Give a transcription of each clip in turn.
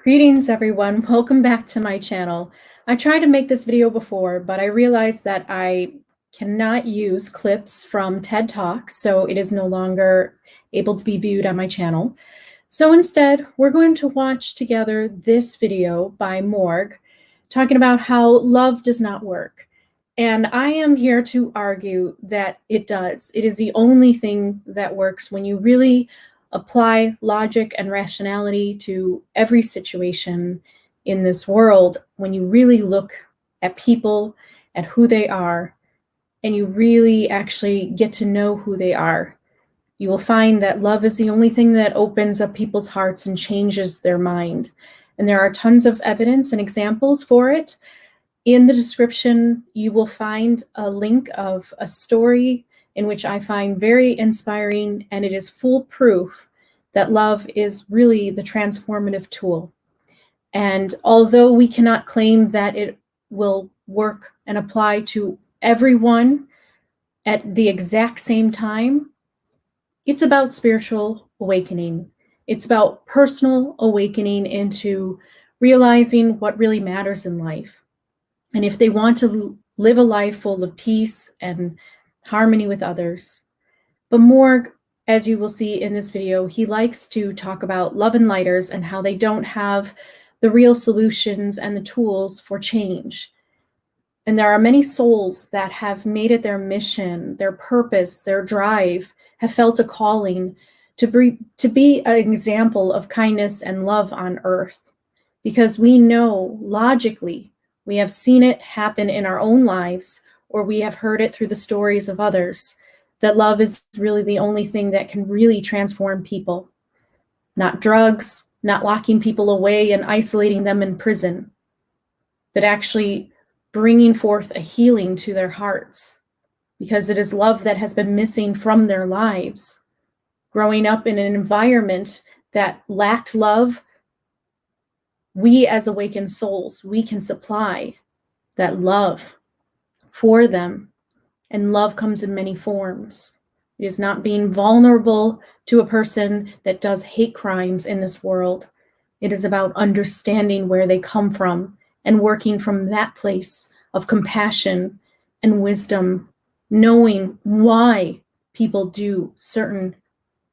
Greetings everyone, welcome back to my channel. I tried to make this video before, but I realized that I cannot use clips from TED Talks, so it is no longer able to be viewed on my channel. So instead, we're going to watch together this video by Morgue, talking about how love does not work. And I am here to argue that it does. It is the only thing that works when you really apply logic and rationality to every situation in this world. When you really look at people, at who they are, and you really actually get to know who they are, you will find that love is the only thing that opens up people's hearts and changes their mind. And there are tons of evidence and examples for it. In the description, you will find a link of a story in which I find very inspiring, and it is full proof that love is really the transformative tool. And although we cannot claim that it will work and apply to everyone at the exact same time, it's about spiritual awakening. It's about personal awakening into realizing what really matters in life. And if they want to live a life full of peace and harmony with others. But Morgue, as you will see in this video, he likes to talk about love and lighters and how they don't have the real solutions and the tools for change. And there are many souls that have made it their mission, their purpose, their drive, have felt a calling to be an example of kindness and love on earth. Because we know logically, we have seen it happen in our own lives, or we have heard it through the stories of others, that love is really the only thing that can really transform people. Not drugs, not locking people away and isolating them in prison, but actually bringing forth a healing to their hearts, because it is love that has been missing from their lives. Growing up in an environment that lacked love, we as awakened souls, we can supply that love for them. And love comes in many forms. It is not being vulnerable to a person that does hate crimes in this world. It is about understanding where they come from and working from that place of compassion and wisdom, knowing why people do certain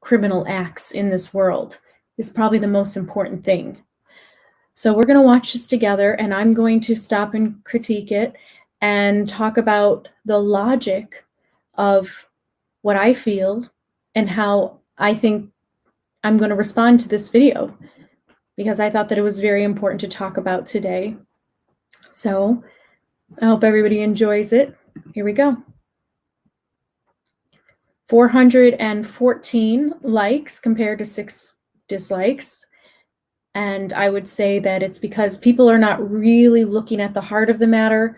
criminal acts in this world is probably the most important thing. So we're going to watch this together, and I'm going to stop and critique it and talk about the logic of what I feel and how I think I'm going to respond to this video, because I thought that it was very important to talk about today. So I hope everybody enjoys it. Here we go. 414 likes compared to 6 dislikes. And I would say that it's because people are not really looking at the heart of the matter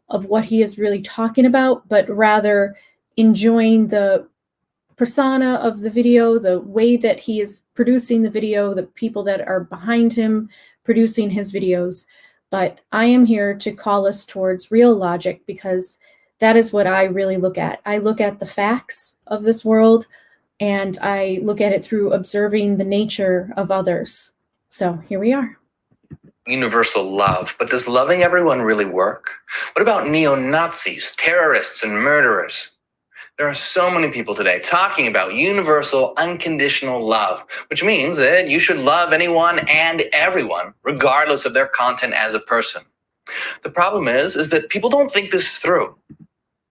of what he is really talking about, but rather enjoying the persona of the video, the way that he is producing the video, the people that are behind him producing his videos. But I am here to call us towards real logic, because that is what I really look at. I look at the facts of this world, and I look at it through observing the nature of others. So here we are. Universal love, but does loving everyone really work? What about neo-Nazis, terrorists, and murderers? There are so many people today talking about universal, unconditional love, which means that you should love anyone and everyone, regardless of their content as a person. The problem is that people don't think this through.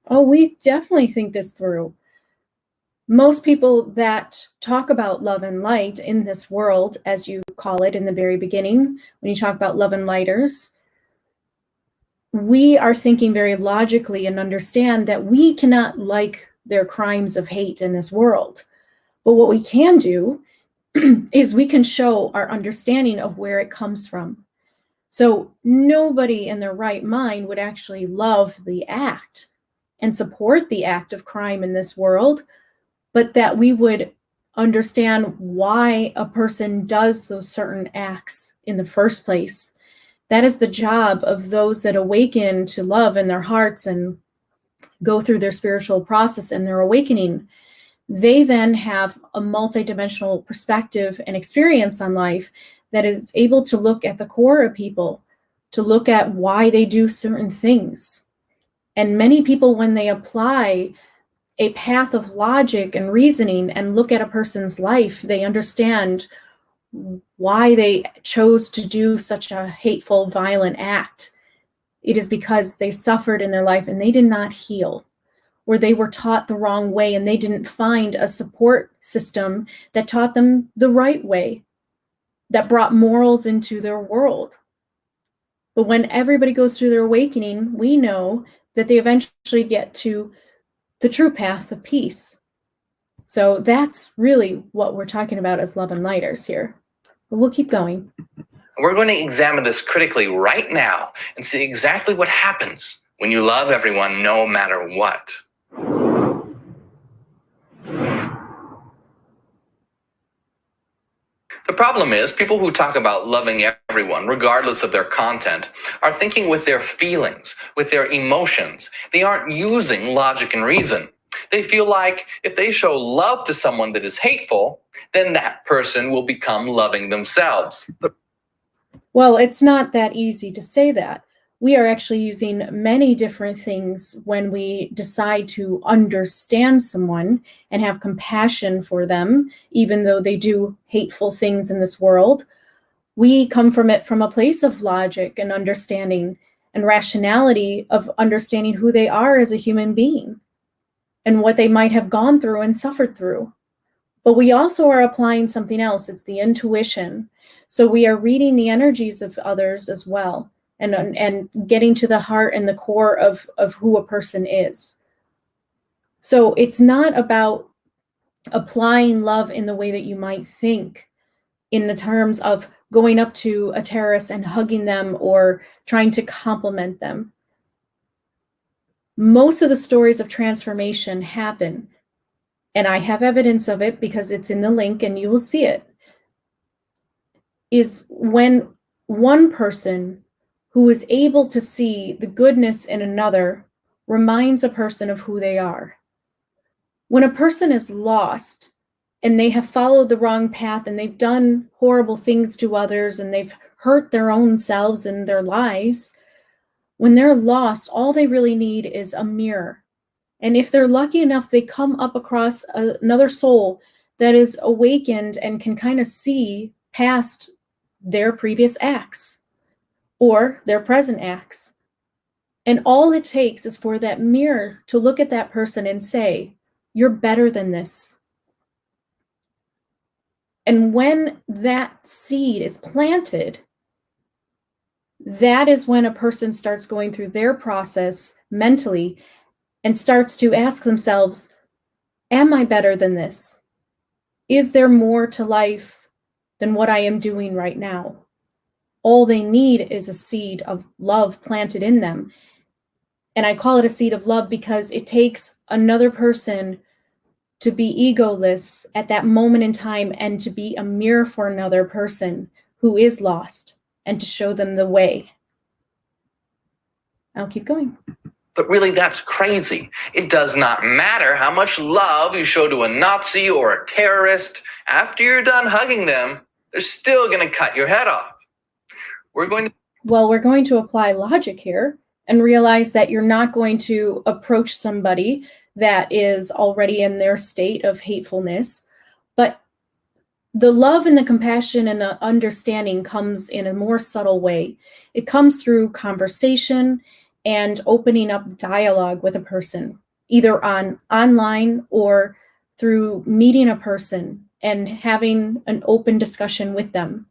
Oh, we definitely think this through. Most people that talk about love and light in this world, as you call it in the very beginning, when you talk about love and lighters, we are thinking very logically and understand that we cannot like their crimes of hate in this world. But what we can do is we can show our understanding of where it comes from. So nobody in their right mind would actually love the act and support the act of crime in this world, but that we would understand why a person does those certain acts in the first place. That is the job of those that awaken to love in their hearts and go through their spiritual process and their awakening. They then have a multidimensional perspective and experience on life that is able to look at the core of people, to look at why they do certain things. And many people, when they apply a path of logic and reasoning and look at a person's life, they understand why they chose to do such a hateful, violent act. It is because they suffered in their life and they did not heal, or they were taught the wrong way and they didn't find a support system that taught them the right way, that brought morals into their world. But when everybody goes through their awakening, we know that they eventually get to the true path of peace. So that's really what we're talking about as love and lighters here. But we'll keep going. We're going to examine this critically right now and see exactly what happens when you love everyone no matter what. The problem is, people who talk about loving everyone, regardless of their content, are thinking with their feelings, with their emotions. They aren't using logic and reason. They feel like if they show love to someone that is hateful, then that person will become loving themselves. Well, it's not that easy to say that. We are actually using many different things when we decide to understand someone and have compassion for them, even though they do hateful things in this world. We come from it from a place of logic and understanding and rationality, of understanding who they are as a human being and what they might have gone through and suffered through. But we also are applying something else. It's the intuition. So we are reading the energies of others as well, and getting to the heart and the core of who a person is. So it's not about applying love in the way that you might think, in the terms of going up to a terrorist and hugging them or trying to compliment them. Most of the stories of transformation happen, and I have evidence of it because it's in the link and you will see it, is when one person who is able to see the goodness in another reminds a person of who they are. When a person is lost and they have followed the wrong path and they've done horrible things to others and they've hurt their own selves and their lives, when they're lost, all they really need is a mirror. And if they're lucky enough, they come up across another soul that is awakened and can kind of see past their previous acts or their present acts. And all it takes is for that mirror to look at that person and say, "You're better than this." And when that seed is planted, that is when a person starts going through their process mentally and starts to ask themselves, am I better than this? Is there more to life than what I am doing right now? All they need is a seed of love planted in them. And I call it a seed of love because it takes another person to be egoless at that moment in time and to be a mirror for another person who is lost and to show them the way. I'll keep going. But really, that's crazy. It does not matter how much love you show to a Nazi or a terrorist. After you're done hugging them, they're still going to cut your head off. We're going to apply logic here and realize that you're not going to approach somebody that is already in their state of hatefulness, but the love and the compassion and the understanding comes in a more subtle way. It comes through conversation and opening up dialogue with a person, either online or through meeting a person and having an open discussion with them.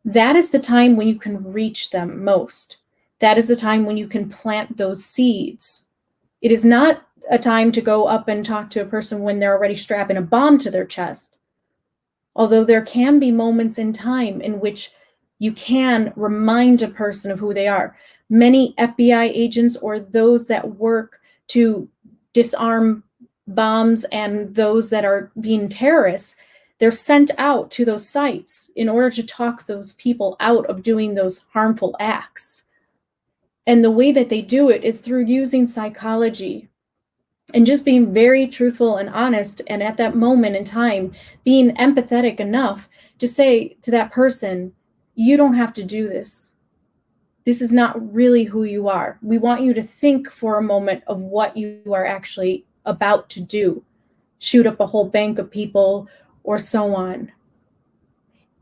That is the time when you can reach them most. That is the time when you can plant those seeds. It is not a time to go up and talk to a person when they're already strapping a bomb to their chest. Although there can be moments in time in which you can remind a person of who they are. Many FBI agents or those that work to disarm bombs and those that are being terrorists, they're sent out to those sites in order to talk those people out of doing those harmful acts. And the way that they do it is through using psychology And just being very truthful and honest, and at that moment in time, being empathetic enough to say to that person, you don't have to do this. This is not really who you are. We want you to think for a moment of what you are actually about to do. Shoot up a whole bank of people or so on.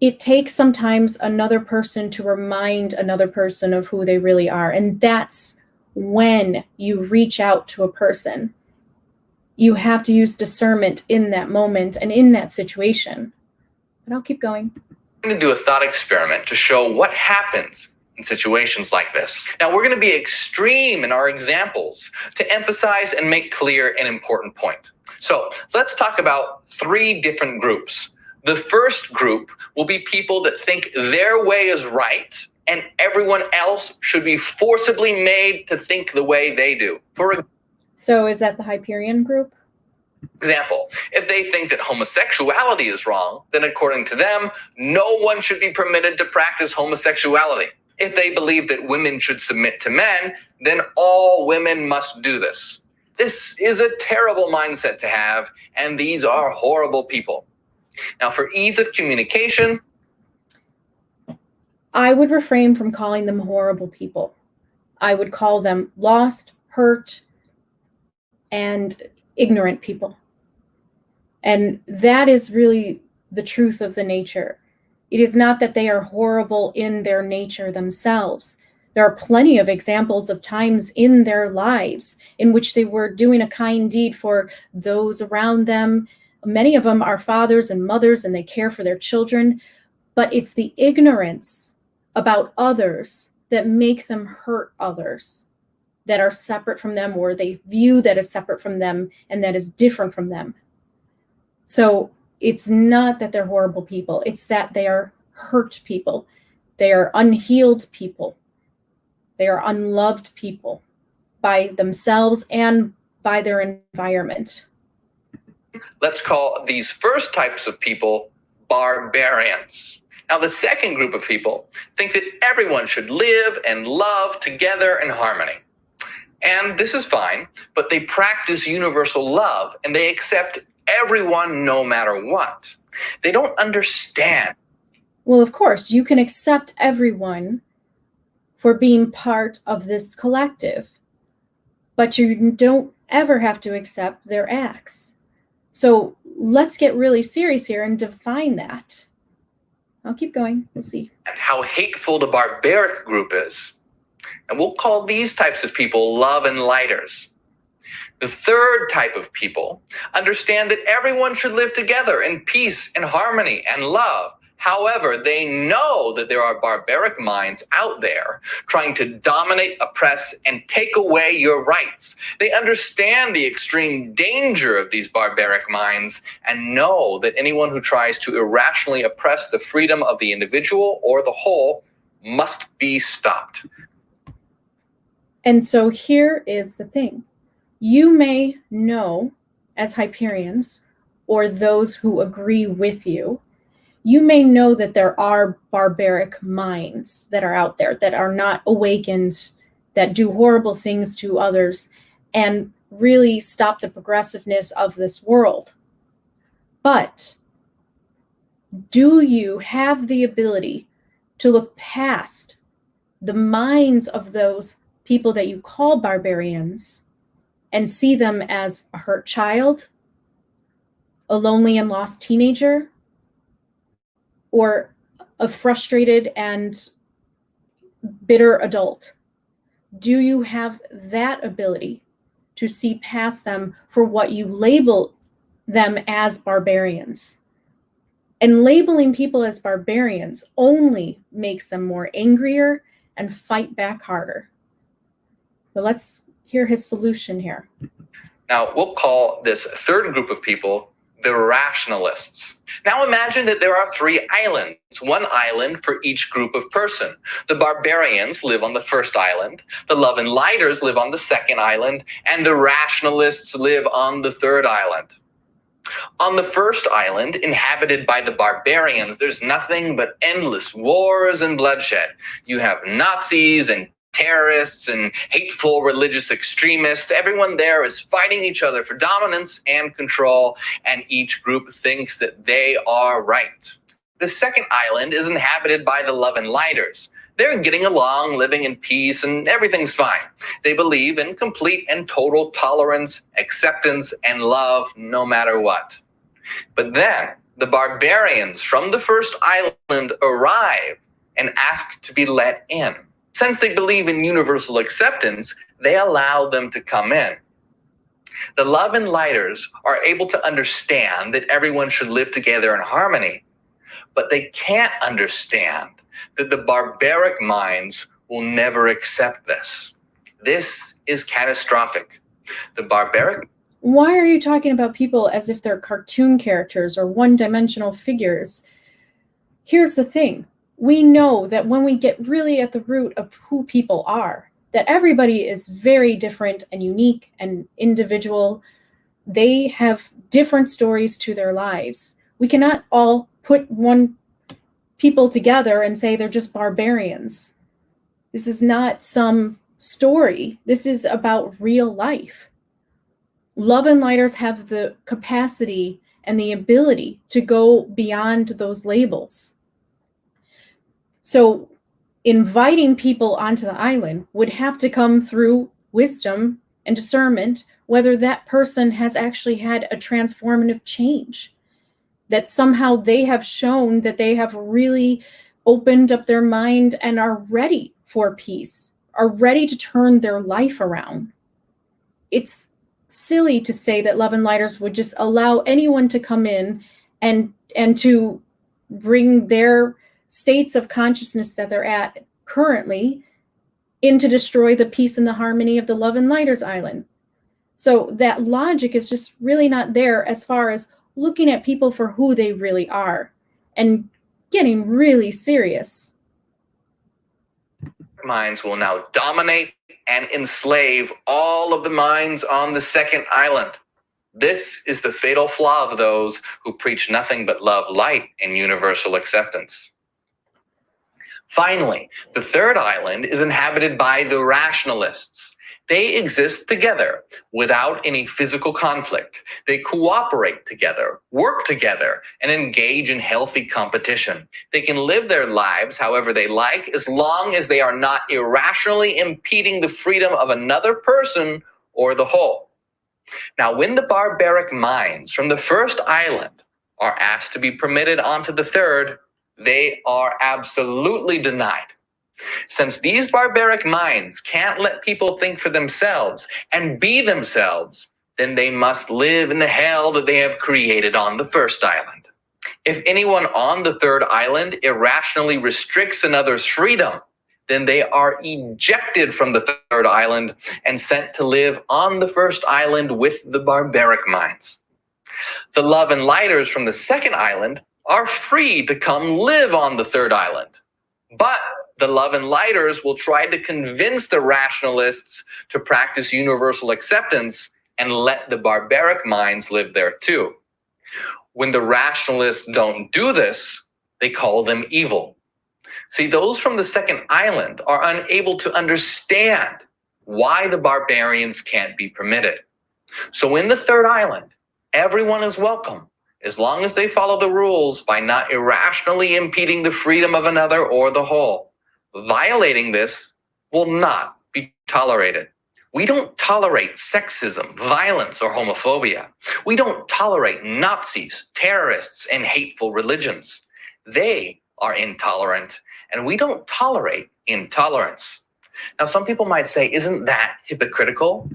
It takes sometimes another person to remind another person of who they really are. And that's when you reach out to a person. You have to use discernment in that moment and in that situation. But I'll keep going. I'm going to do a thought experiment to show what happens in situations like this. Now, we're going to be extreme in our examples to emphasize and make clear an important point. So let's talk about 3 different groups. The first group will be people that think their way is right and everyone else should be forcibly made to think the way they do. So is that the Hyperian group? Example, if they think that homosexuality is wrong, then according to them, no one should be permitted to practice homosexuality. If they believe that women should submit to men, then all women must do this. This is a terrible mindset to have, and these are horrible people. Now, for ease of communication, I would refrain from calling them horrible people. I would call them lost, hurt, and ignorant people. And that is really the truth of the nature. It is not that they are horrible in their nature themselves. There are plenty of examples of times in their lives in which they were doing a kind deed for those around them. Many of them are fathers and mothers, and they care for their children. But it's the ignorance about others that make them hurt others, that are separate from them, or they view that as separate from them and that is different from them. So it's not that they're horrible people. It's that they are hurt people. They are unhealed people. They are unloved people by themselves and by their environment. Let's call these first types of people barbarians. Now, the second group of people think that everyone should live and love together in harmony. And this is fine, but they practice universal love and they accept everyone no matter what. They don't understand. Well, of course, you can accept everyone for being part of this collective, but you don't ever have to accept their acts. So let's get really serious here and define that. I'll keep going. We'll see. And how hateful the barbaric group is. And we'll call these types of people love and lighters. The third type of people understand that everyone should live together in peace and harmony and love. However, they know that there are barbaric minds out there trying to dominate, oppress, and take away your rights. They understand the extreme danger of these barbaric minds and know that anyone who tries to irrationally oppress the freedom of the individual or the whole must be stopped. And so here is the thing. You may know, as Hyperians, or those who agree with you, you may know that there are barbaric minds that are out there that are not awakened, that do horrible things to others, and really stop the progressiveness of this world. But do you have the ability to look past the minds of those people that you call barbarians and see them as a hurt child, a lonely and lost teenager, or a frustrated and bitter adult? Do you have that ability to see past them for what you label them as barbarians? And labeling people as barbarians only makes them more angrier and fight back harder. But let's hear his solution here. Now, we'll call this third group of people the rationalists. Now imagine that there are 3 islands, 1 island for each group of person. The barbarians live on the first island, the love and lighters live on the second island, and the rationalists live on the third island. On the first island, inhabited by the barbarians, there's nothing but endless wars and bloodshed. You have Nazis and terrorists and hateful religious extremists. Everyone there is fighting each other for dominance and control, and each group thinks that they are right. The second island is inhabited by the love and lighters. They're getting along, living in peace, and everything's fine. They believe in complete and total tolerance, acceptance, and love no matter what. But then the barbarians from the first island arrive and ask to be let in. Since they believe in universal acceptance, they allow them to come in. The love and lighters are able to understand that everyone should live together in harmony, but they can't understand that the barbaric minds will never accept this. This is catastrophic. The barbaric... Why are you talking about people as if they're cartoon characters or one-dimensional figures? Here's the thing. We know that when we get really at the root of who people are, that everybody is very different and unique and individual. They have different stories to their lives. We cannot all put one people together and say they're just barbarians. This is not some story. This is about real life. Love and lighters have the capacity and the ability to go beyond those labels. So inviting people onto the island would have to come through wisdom and discernment, whether that person has actually had a transformative change, that somehow they have shown that they have really opened up their mind and are ready for peace, are ready to turn their life around. It's silly to say that love and lighters would just allow anyone to come in and to bring their states of consciousness that they're at currently in to destroy the peace and the harmony of the love and lighters island. So that logic is just really not there as far as looking at people for who they really are and getting really serious. Minds will now dominate and enslave all of the minds on the second island. This is the fatal flaw of those who preach nothing but love, light, and universal acceptance. Finally, the third island is inhabited by the rationalists. They exist together without any physical conflict. They cooperate together, work together, and engage in healthy competition. They can live their lives however they like, as long as they are not irrationally impeding the freedom of another person or the whole. Now, when the barbaric minds from the first island are asked to be permitted onto the third, they are absolutely denied. Since these barbaric minds can't let people think for themselves and be themselves, then they must live in the hell that they have created on the first island. If anyone on the third island irrationally restricts another's freedom, then they are ejected from the third island and sent to live on the first island with the barbaric minds. The love and lighters from the second island are free to come live on the third island, but the love and lighters will try to convince the rationalists to practice universal acceptance and let the barbaric minds live there too. When the rationalists don't do this, they call them evil. See, those from the second island are unable to understand why the barbarians can't be permitted. So in the third island, everyone is welcome, as long as they follow the rules by not irrationally impeding the freedom of another or the whole. Violating this will not be tolerated. We don't tolerate sexism, violence, or homophobia. We don't tolerate Nazis, terrorists, and hateful religions. They are intolerant, and we don't tolerate intolerance. Now, some people might say, isn't that hypocritical?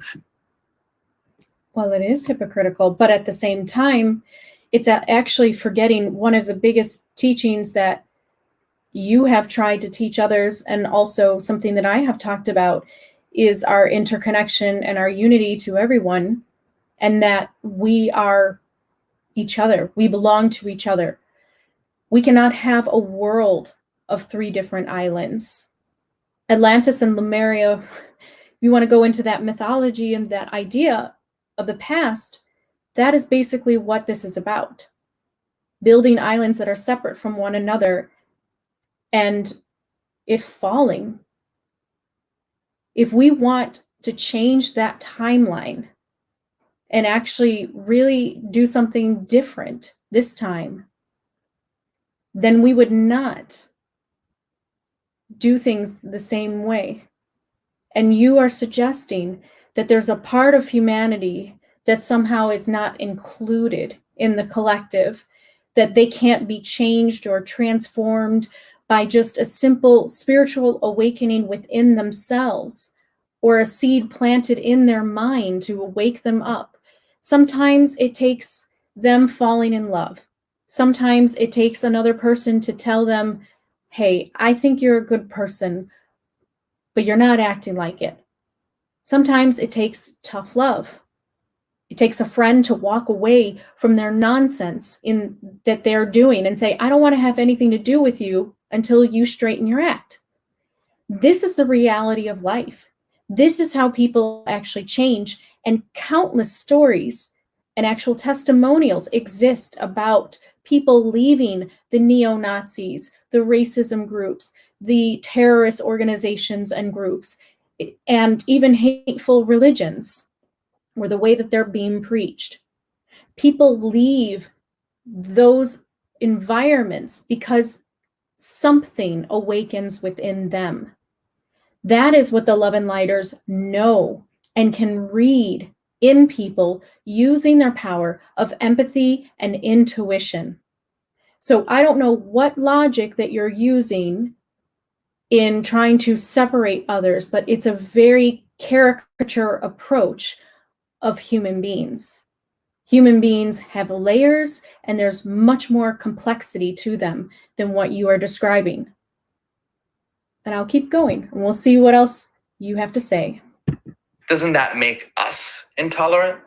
Well, it is hypocritical, but at the same time, it's actually forgetting one of the biggest teachings that you have tried to teach others, and also something that I have talked about, is our interconnection and our unity to everyone, and that we are each other. We belong to each other. We cannot have a world of 3 different islands. Atlantis and Lemuria, you want to go into that mythology and that idea of the past, that is basically what this is about. Building islands that are separate from one another and it falling. if we want to change that timeline and actually really do something different this time, then we would not do things the same way. And you are suggesting that there's a part of humanity that somehow is not included in the collective, that they can't be changed or transformed by just a simple spiritual awakening within themselves or a seed planted in their mind to wake them up. Sometimes it takes them falling in love. Sometimes it takes another person to tell them, hey, I think you're a good person, but you're not acting like it. Sometimes it takes tough love. It takes a friend to walk away from their nonsense in that they're doing and say, I don't want to have anything to do with you until you straighten your act. This is the reality of life. This is how people actually change, and countless stories and actual testimonials exist about people leaving the neo-Nazis, the racism groups, the terrorist organizations and groups, and even hateful religions, or the way that they're being preached. People leave those environments because something awakens within them. That is what the Love and Lighters know and can read in people using their power of empathy and intuition. So I don't know what logic that you're using in trying to separate others, but it's a very caricature approach of human beings. Human beings have layers, and there's much more complexity to them than what you are describing. And I'll keep going, and we'll see what else you have to say. Doesn't that make us intolerant?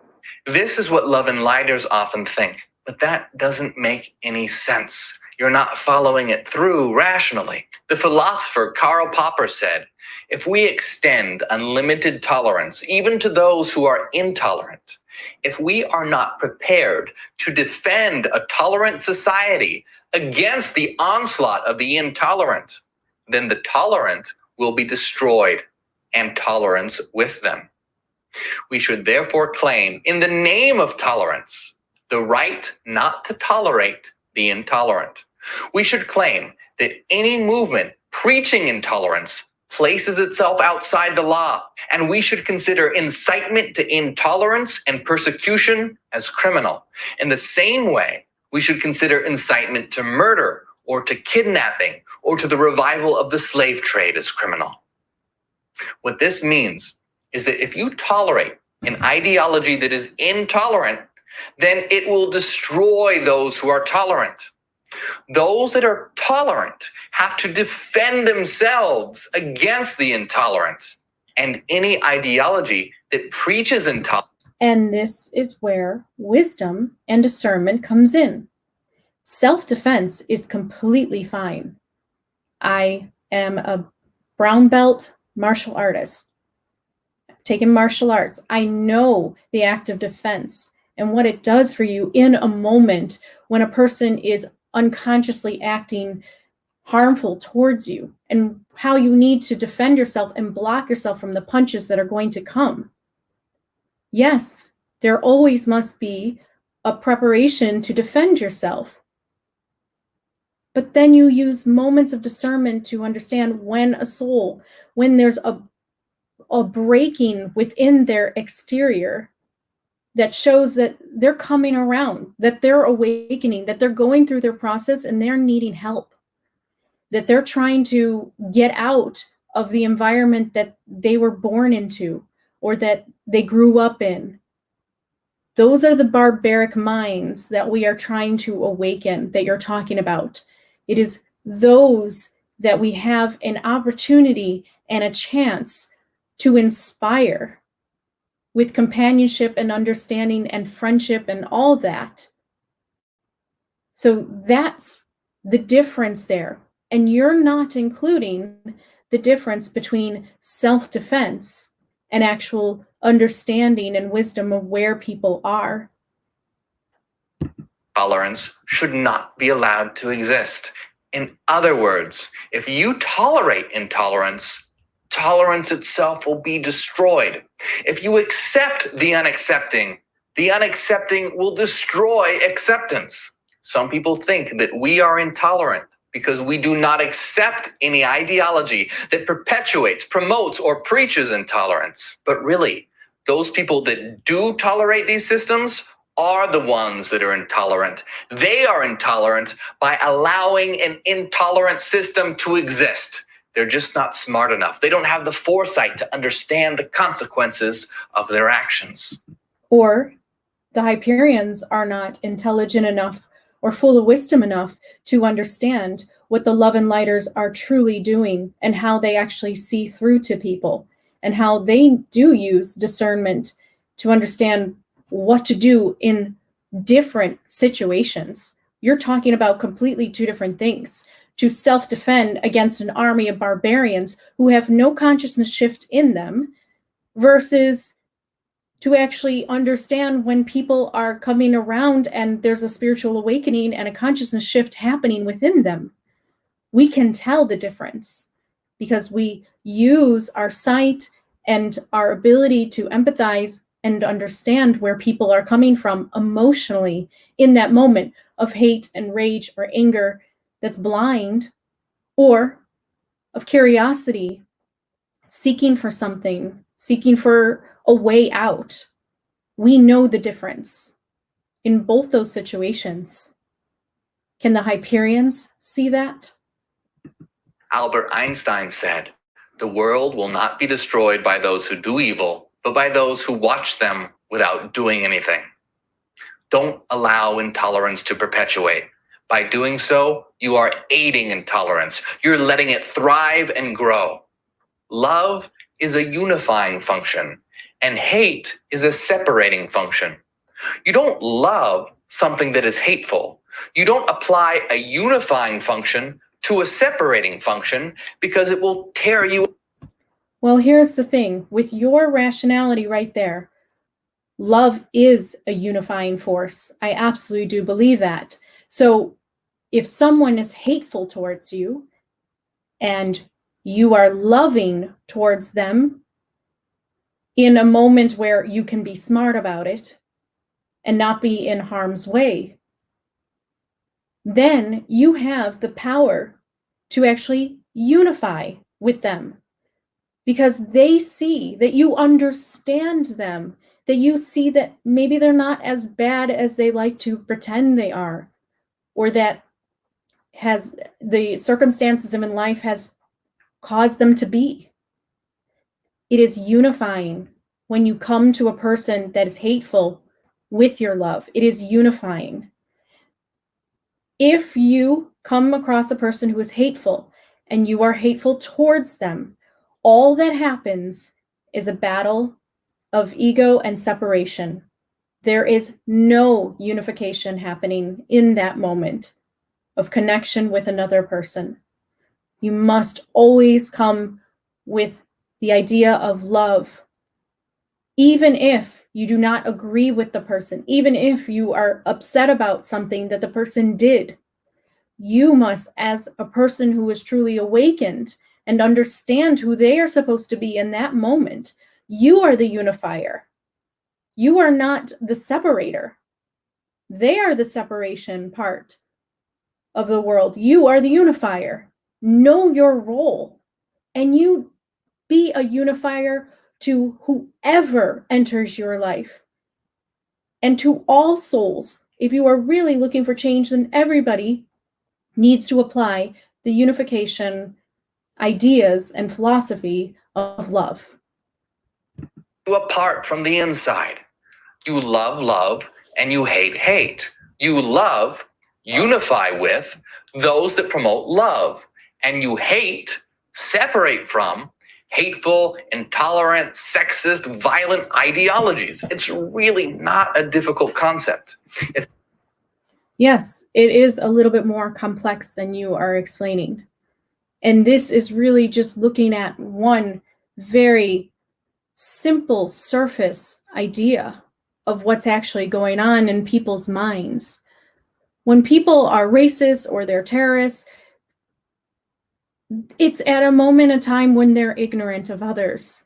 This is what love and lighters often think, but that doesn't make any sense. You're not following it through rationally. The philosopher Karl Popper said, if we extend unlimited tolerance even to those who are intolerant, if we are not prepared to defend a tolerant society against the onslaught of the intolerant, then the tolerant will be destroyed and tolerance with them. We should therefore claim, in the name of tolerance, the right not to tolerate the intolerant. We should claim that any movement preaching intolerance places itself outside the law, and we should consider incitement to intolerance and persecution as criminal. In the same way, we should consider incitement to murder or to kidnapping or to the revival of the slave trade as criminal. What this means is that if you tolerate an ideology that is intolerant, then it will destroy those who are tolerant. Those that are tolerant have to defend themselves against the intolerant and any ideology that preaches intolerance. And this is where wisdom and discernment comes in. Self-defense is completely fine. I am a brown belt martial artist. I've taken martial arts. I know the act of defense and what it does for you in a moment when a person is unconsciously acting harmful towards you, and how you need to defend yourself and block yourself from the punches that are going to come. Yes, there always must be a preparation to defend yourself. But then you use moments of discernment to understand when there's a breaking within their exterior that shows that they're coming around, that they're awakening, that they're going through their process and they're needing help, that they're trying to get out of the environment that they were born into or that they grew up in. Those are the barbaric minds that we are trying to awaken, that you're talking about. It is those that we have an opportunity and a chance to inspire with companionship and understanding and friendship and all that. So that's the difference there. And you're not including the difference between self-defense and actual understanding and wisdom of where people are. Tolerance should not be allowed to exist. In other words, if you tolerate intolerance, tolerance itself will be destroyed. If you accept the unaccepting will destroy acceptance. Some people think that we are intolerant because we do not accept any ideology that perpetuates, promotes, or preaches intolerance. But really, those people that do tolerate these systems are the ones that are intolerant. They are intolerant by allowing an intolerant system to exist. They're just not smart enough. They don't have the foresight to understand the consequences of their actions. Or the Hyperians are not intelligent enough or full of wisdom enough to understand what the love and lighters are truly doing and how they actually see through to people and how they do use discernment to understand what to do in different situations. You're talking about completely two different things. To self-defend against an army of barbarians who have no consciousness shift in them versus to actually understand when people are coming around and there's a spiritual awakening and a consciousness shift happening within them. We can tell the difference because we use our sight and our ability to empathize and understand where people are coming from emotionally in that moment of hate and rage or anger that's blind, or of curiosity, seeking for something, seeking for a way out. We know the difference in both those situations. Can the Hyperians see that? Albert Einstein said, "The world will not be destroyed by those who do evil, but by those who watch them without doing anything." Don't allow intolerance to perpetuate. By doing so, you are aiding intolerance. You're letting it thrive and grow. Love is a unifying function, and hate is a separating function. You don't love something that is hateful. You don't apply a unifying function to a separating function because it will tear you. Well, here's the thing. With your rationality right there, love is a unifying force. I absolutely do believe that. So if someone is hateful towards you and you are loving towards them in a moment where you can be smart about it and not be in harm's way, then you have the power to actually unify with them because they see that you understand them, that you see that maybe they're not as bad as they like to pretend they are, or that has the circumstances in life has caused them to be. It is unifying when you come to a person that is hateful with your love. It is unifying. If you come across a person who is hateful and you are hateful towards them, all that happens is a battle of ego and separation. There is no unification happening in that moment of connection with another person. You must always come with the idea of love, even if you do not agree with the person, even if you are upset about something that the person did. You must, as a person who is truly awakened and understand who they are supposed to be in that moment, you are the unifier. You are not the separator. They are the separation part of the world. You are the unifier. Know your role, and you be a unifier to whoever enters your life and to all souls. If you are really looking for change, then everybody needs to apply the unification ideas and philosophy of love. Apart from the inside. You love love and you hate hate. You love, unify with those that promote love, and you hate, separate from hateful, intolerant, sexist, violent ideologies. It's really not a difficult concept. Yes, it is a little bit more complex than you are explaining. And this is really just looking at one very simple surface idea of what's actually going on in people's minds. When people are racist or they're terrorists, It's at a moment in time when they're ignorant of others.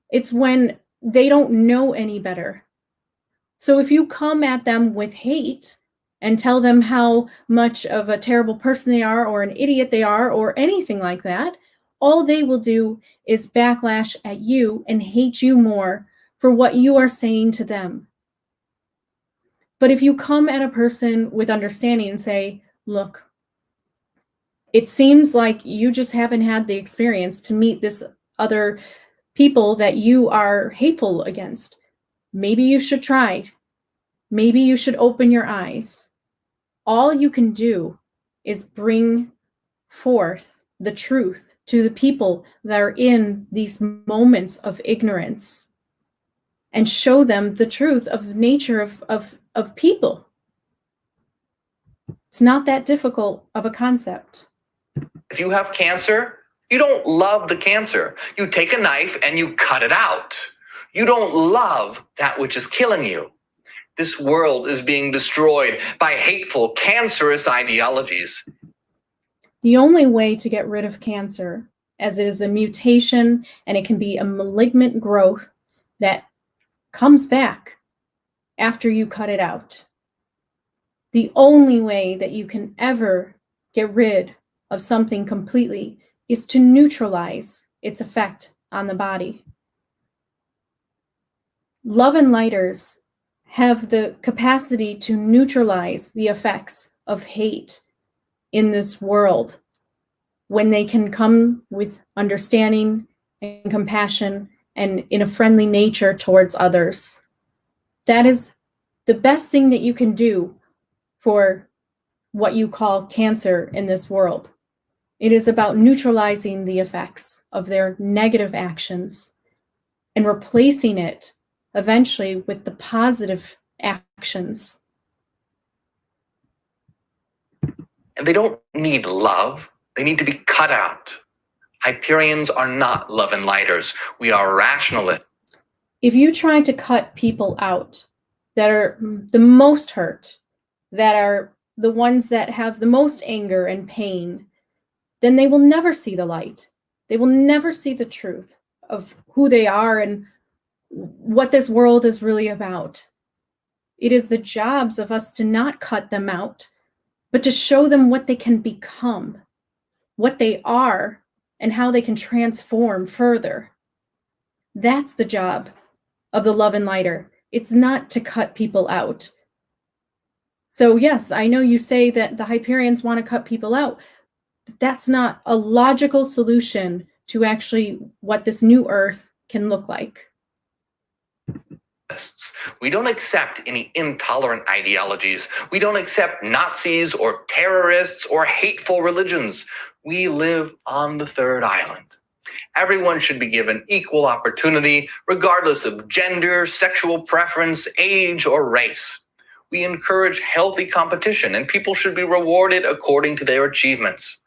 It's when they don't know any better. So if you come at them with hate and tell them how much of a terrible person they are or an idiot they are or anything like that, all they will do is backlash at you and hate you more for what you are saying to them. But if you come at a person with understanding and say, look, it seems like you just haven't had the experience to meet this other people that you are hateful against. Maybe you should try. Maybe you should open your eyes. All you can do is bring forth the truth to the people that are in these moments of ignorance and show them the truth of nature of people. It's not that difficult of a concept. If you have cancer, you don't love the cancer. You take a knife and you cut it out. You don't love that which is killing you. This world is being destroyed by hateful, cancerous ideologies. The only way to get rid of cancer, as it is a mutation and it can be a malignant growth that comes back after you cut it out. The only way that you can ever get rid of something completely is to neutralize its effect on the body. Love and lighters have the capacity to neutralize the effects of hate in this world when they can come with understanding and compassion and in a friendly nature towards others. That is the best thing that you can do for what you call cancer in this world. It is about neutralizing the effects of their negative actions and replacing it eventually with the positive actions. And they don't need love. They need to be cut out. Hyperians are not love and lighters. We are rationalists. If you try to cut people out that are the most hurt, that are the ones that have the most anger and pain, then they will never see the light. They will never see the truth of who they are and what this world is really about. It is the jobs of us to not cut them out, but to show them what they can become, what they are, and how they can transform further. That's the job of the love and lighter. It's not to cut people out. So yes, I know you say that the Hyperians want to cut people out, but that's not a logical solution to actually what this new earth can look like. We don't accept any intolerant ideologies. We don't accept Nazis or terrorists or hateful religions. We live on the third island. Everyone should be given equal opportunity, regardless of gender, sexual preference, age, or race. We encourage healthy competition, and people should be rewarded according to their achievements.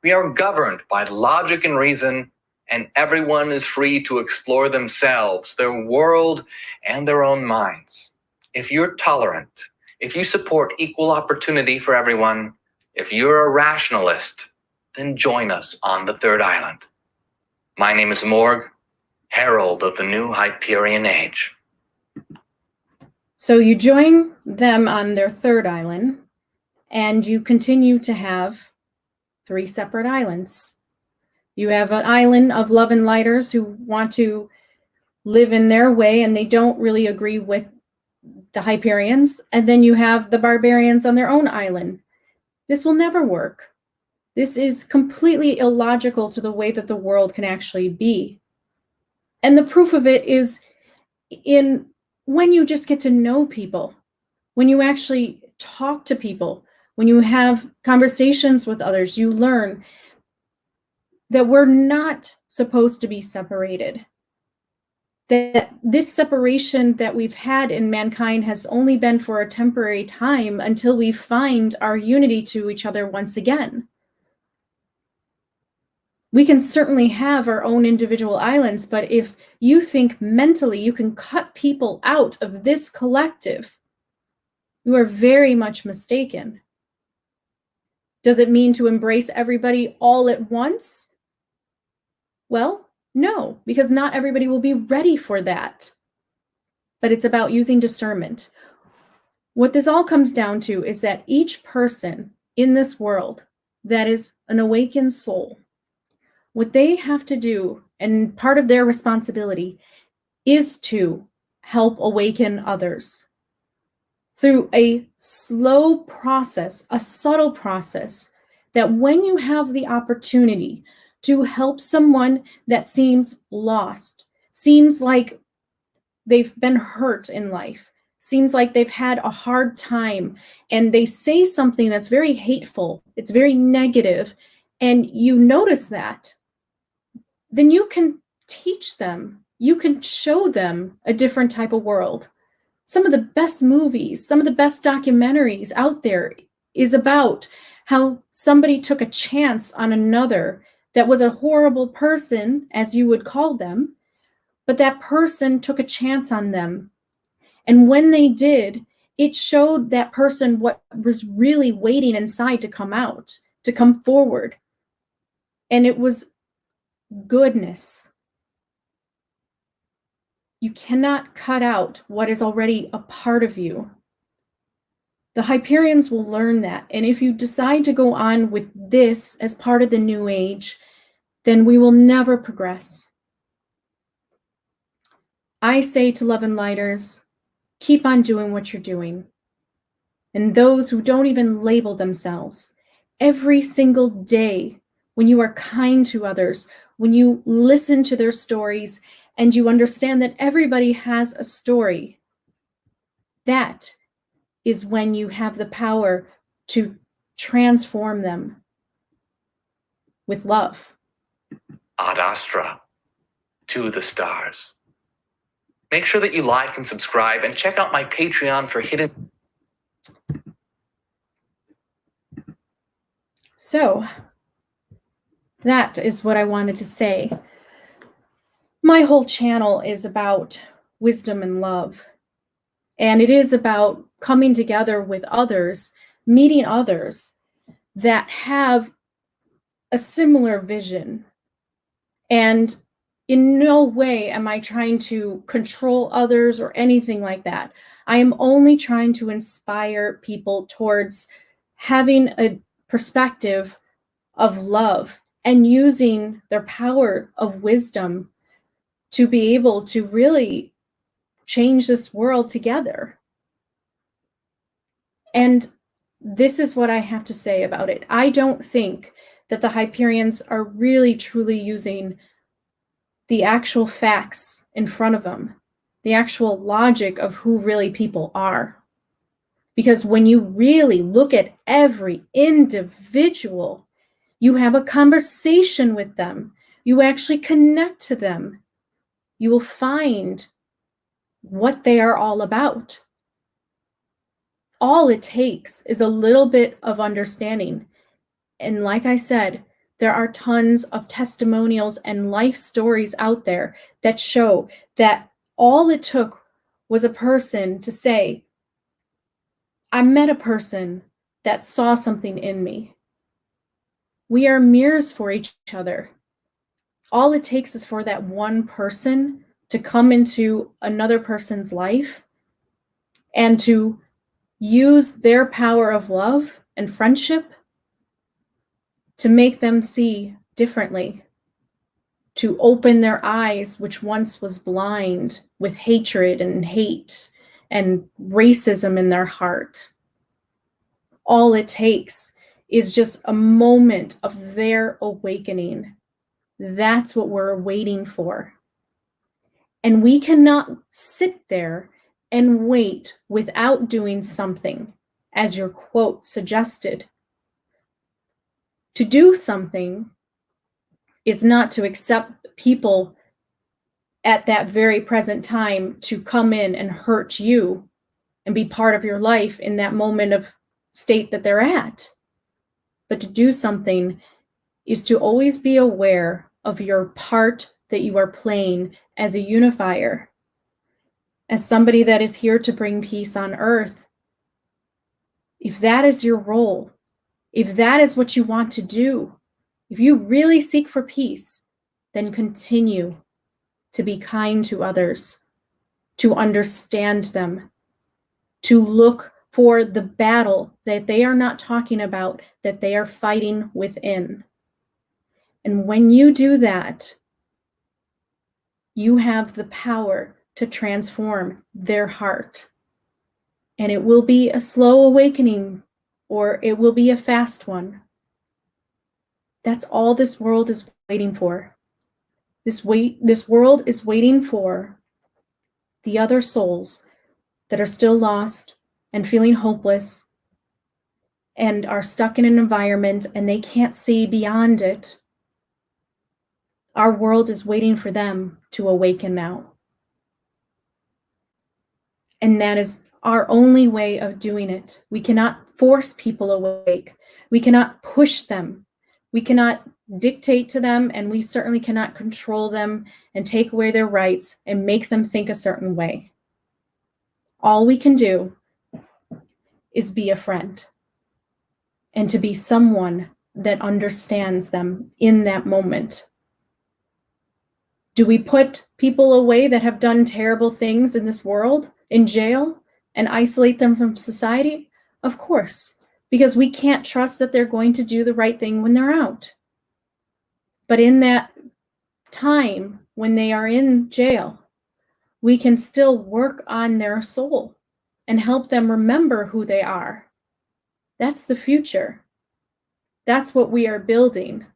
We are governed by logic and reason, and everyone is free to explore themselves, their world, and their own minds. If you're tolerant, if you support equal opportunity for everyone, if you're a rationalist, then join us on the third island. My name is Morgue, herald of the new Hyperian age. So you join them on their third island, and you continue to have 3 separate islands. You have an island of love and lighters who want to live in their way, and they don't really agree with the Hyperians. And then you have the barbarians on their own island. This will never work. This is completely illogical to the way that the world can actually be. And the proof of it is in when you just get to know people, when you actually talk to people, when you have conversations with others, you learn that we're not supposed to be separated. That this separation that we've had in mankind has only been for a temporary time until we find our unity to each other once again. We can certainly have our own individual islands, but if you think mentally you can cut people out of this collective, you are very much mistaken. Does it mean to embrace everybody all at once? Well, no, because not everybody will be ready for that. But it's about using discernment. What this all comes down to is that each person in this world that is an awakened soul, what they have to do, and part of their responsibility, is to help awaken others through a slow process, a subtle process, that when you have the opportunity to help someone that seems lost, seems like they've been hurt in life, seems like they've had a hard time, and they say something that's very hateful, it's very negative, and you notice that, then you can teach them, you can show them a different type of world. Some of the best movies, some of the best documentaries out there is about how somebody took a chance on another that was a horrible person, as you would call them, but that person took a chance on them. And when they did, it showed that person what was really waiting inside to come out, to come forward. And it was goodness. You cannot cut out what is already a part of you. The Hyperians will learn that. And if you decide to go on with this as part of the New Age, then we will never progress. I say to Love and Lighters, keep on doing what you're doing. And those who don't even label themselves, every single day, when you are kind to others, when you listen to their stories, and you understand that everybody has a story, that is when you have the power to transform them with love. Ad Astra, to the stars. Make sure that you like and subscribe, and check out my Patreon for hidden. So, that is what I wanted to say. My whole channel is about wisdom and love. And it is about coming together with others, meeting others that have a similar vision. And in no way am I trying to control others or anything like that. I am only trying to inspire people towards having a perspective of love and using their power of wisdom to be able to really change this world together. And this is what I have to say about it. I don't think that the Hyperians are really truly using the actual facts in front of them, the actual logic of who really people are. Because when you really look at every individual, you have a conversation with them, you actually connect to them, you will find what they are all about. All it takes is a little bit of understanding. And like I said, there are tons of testimonials and life stories out there that show that all it took was a person to say, I met a person that saw something in me. We are mirrors for each other. All it takes is for that one person to come into another person's life and to use their power of love and friendship to make them see differently, to open their eyes, which once was blind with hatred and hate and racism in their heart. All it takes is just a moment of their awakening. That's what we're waiting for. And we cannot sit there and wait without doing something, as your quote suggested. To do something is not to accept people at that very present time to come in and hurt you and be part of your life in that moment of state that they're at. But to do something is to always be aware of your part that you are playing as a unifier, as somebody that is here to bring peace on earth. If that is your role, if that is what you want to do, if you really seek for peace, then continue to be kind to others, to understand them, to look for the battle that they are not talking about, that they are fighting within. And when you do that, you have the power to transform their heart. And it will be a slow awakening, or it will be a fast one. That's all this world is waiting for. This world is waiting for the other souls that are still lost and feeling hopeless and are stuck in an environment and they can't see beyond it. Our world is waiting for them to awaken now. And that is our only way of doing it. We cannot force people awake. We cannot push them. We cannot dictate to them, and we certainly cannot control them and take away their rights and make them think a certain way. All we can do is be a friend and to be someone that understands them in that moment. Do we put people away that have done terrible things in this world in jail and isolate them from society? Of course, because we can't trust that they're going to do the right thing when they're out. But in that time when they are in jail, we can still work on their soul and help them remember who they are. That's the future. That's what we are building.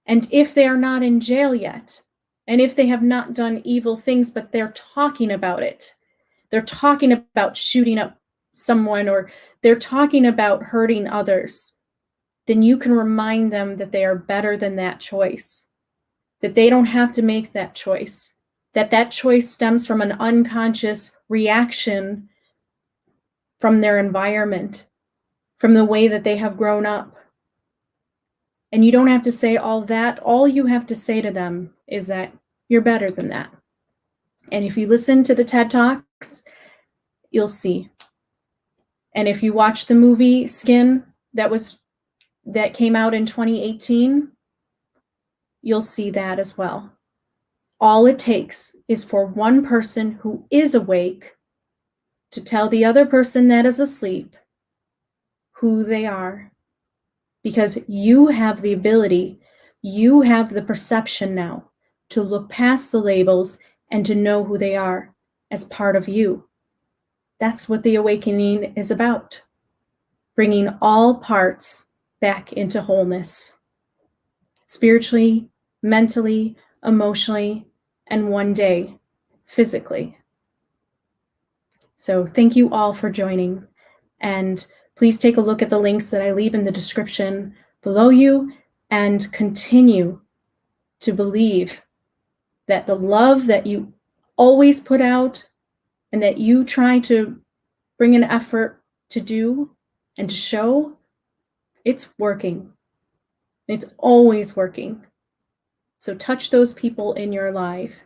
And if they are not in jail yet, and if they have not done evil things, but they're talking about it, they're talking about shooting up someone, or they're talking about hurting others, then you can remind them that they are better than that choice, that they don't have to make that choice, that that choice stems from an unconscious reaction from their environment, from the way that they have grown up. And you don't have to say all that. All you have to say to them is that you're better than that. And if you listen to the TED Talks, you'll see. And if you watch the movie Skin that came out in 2018, you'll see that as well. All it takes is for one person who is awake to tell the other person that is asleep who they are. Because you have the ability, you have the perception now to look past the labels and to know who they are as part of you. That's what the awakening is about. Bringing all parts back into wholeness. Spiritually, mentally, emotionally, and one day, physically. So thank you all for joining. And please take a look at the links that I leave in the description below you and continue to believe that the love that you always put out and that you try to bring an effort to do and to show, it's working. It's always working. So touch those people in your life.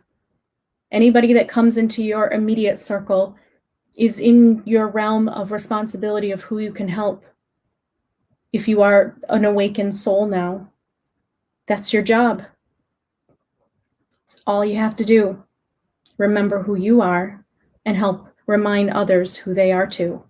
Anybody that comes into your immediate circle is in your realm of responsibility of who you can help. If you are an awakened soul now, that's your job. It's all you have to do. Remember who you are and help remind others who they are too.